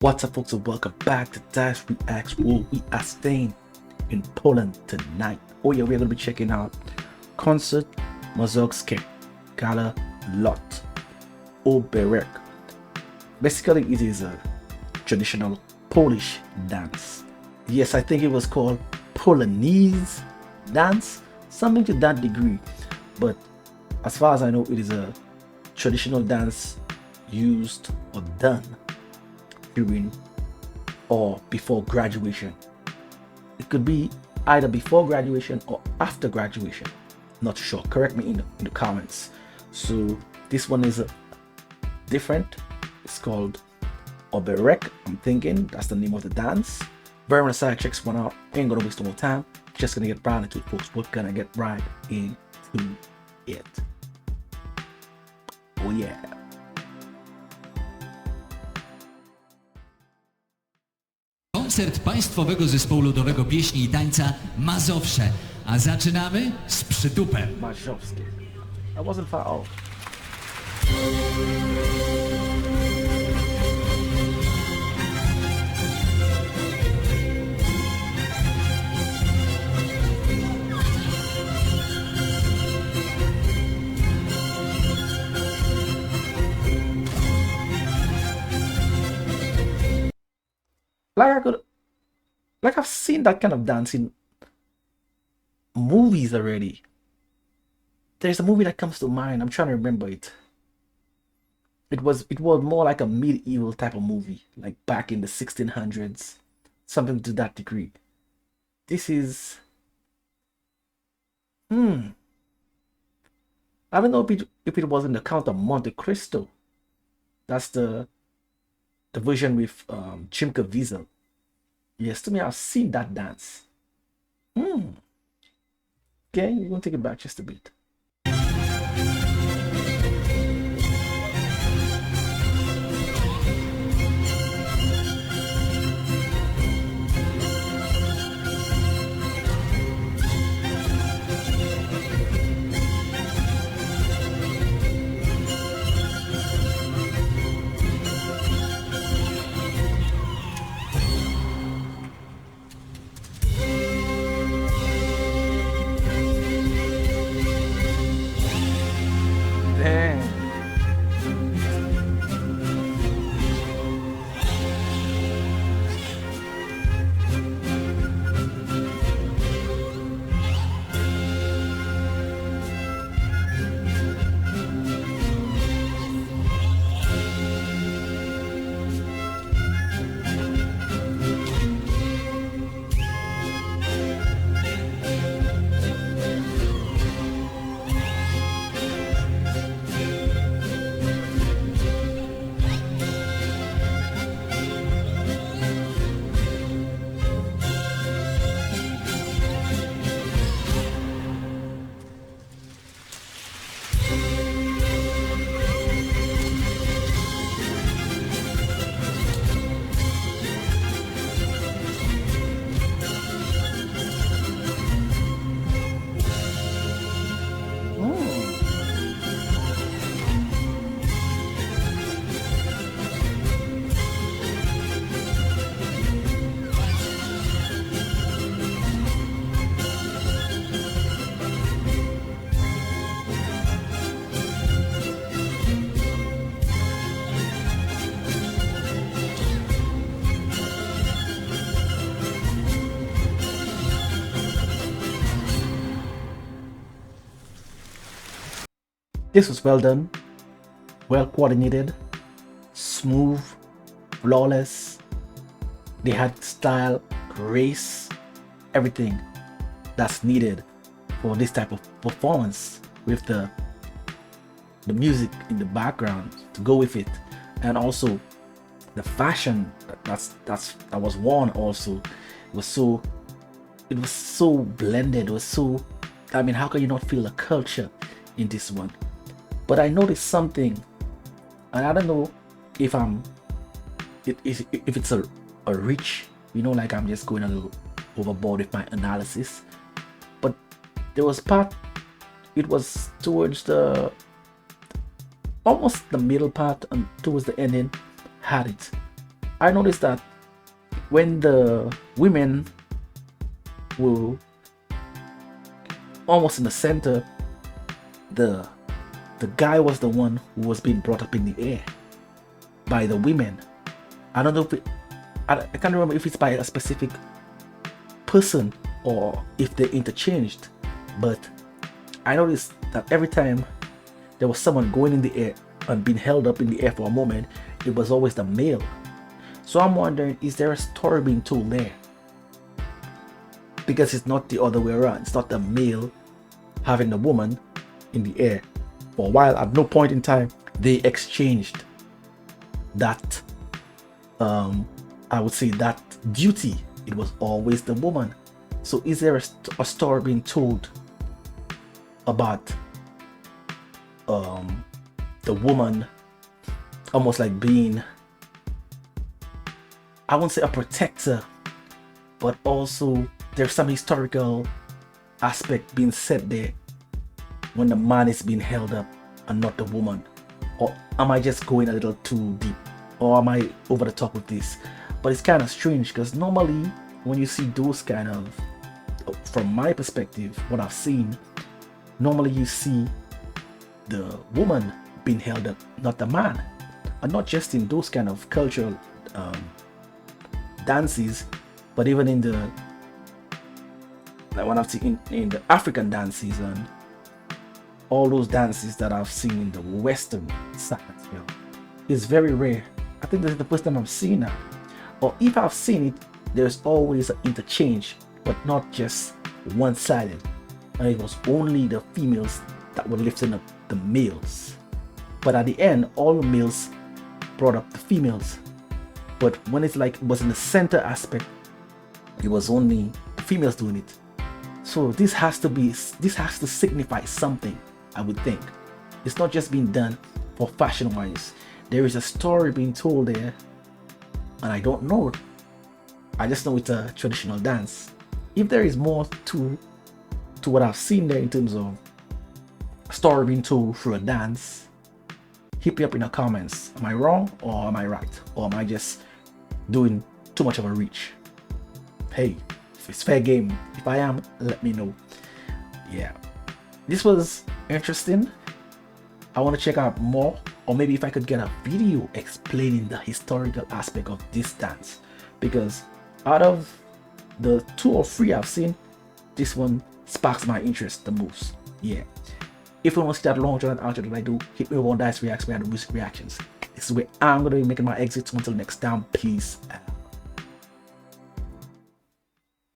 What's up, folks, and welcome back to Dyce Reacts, where we are staying in Poland tonight. Oh yeah, we're going to be checking out concert Mazowskie Gala Lot Oberek. Basically, it is a traditional Polish dance. Yes, I think it was called Polonaise dance, something to that degree. But as far as I know, it is a traditional dance used or done during or before graduation. It could be either before graduation or after graduation. Not sure. Correct me in the comments. So this one is different. It's called Oberek. I'm thinking that's the name of the dance. Very on the side, check this one out. Ain't gonna waste no more time. Just gonna get right into it, folks. We're gonna get right into it. Oh yeah. Koncert Państwowego Zespołu Ludowego Pieśni i Tańca Mazowsze. A zaczynamy z przytupem. Mazowskie. I wasn't far off. I've seen that kind of dance in movies already. There's a movie that comes to mind. I'm trying to remember it. It was more like a medieval type of movie, like back in the 1600s, something to that degree. This is I don't know if it was in the Count of Monte Cristo. That's the version with Jim Caviezel. Yes, to me, I've seen that dance. Okay, we're gonna take it back just a bit. Dang. This was well done, well coordinated, smooth, flawless. They had style, grace, everything that's needed for this type of performance, with the music in the background to go with it, and also the fashion that was worn also was so blended. It was so, I mean, how can you not feel the culture in this one? But I noticed something, and I don't know if it's a reach, like I'm just going a little overboard with my analysis. But there was part, it was towards the almost the middle part and towards the ending, had it I noticed that when the women were almost in the center, the guy was the one who was being brought up in the air by the women. I don't know if I can't remember if it's by a specific person or if they interchanged, but I noticed that every time there was someone going in the air and being held up in the air for a moment, it was always the male. So I'm wondering, is there a story being told there? Because it's not the other way around. It's not the male having the woman in the air. For a while, at no point in time, they exchanged that, I would say, that duty. It was always the woman. So is there a story being told about the woman almost like being, I won't say a protector, but also there's some historical aspect being said there when the man is being held up and not the woman? Or am I just going a little too deep, or am I over the top with this? But it's kind of strange, because normally when you see those kind of, from my perspective, what I've seen, normally you see the woman being held up, not the man. And not just in those kind of cultural dances, but even in the, like when I've seen in the African dances and all those dances that I've seen in the Western side, it's very rare. I think this is the first time I'm seeing that. Or if I've seen it, there's always an interchange, but not just one-sided. And it was only the females that were lifting up the males. But at the end, all the males brought up the females. But when it's like it was in the center aspect, it was only the females doing it. So this has to signify something, I would think. It's not just being done for fashion wise. There is a story being told there, and I don't know. I just know it's a traditional dance. If there is more to what I've seen there in terms of a story being told through a dance, hit me up in the comments. Am I wrong, or am I right? Or am I just doing too much of a reach? Hey, if it's fair game. If I am, let me know. Yeah, this was interesting. I want to check out more, or maybe if I could get a video explaining the historical aspect of this dance, because out of the 2 or 3 I've seen, this one sparks my interest the most. Yeah, if you want to see that long journey outro that I do, hit me over on Dyce Reacts, where I do music reactions. This is where I'm going to be making my exit. Until next time, peace out.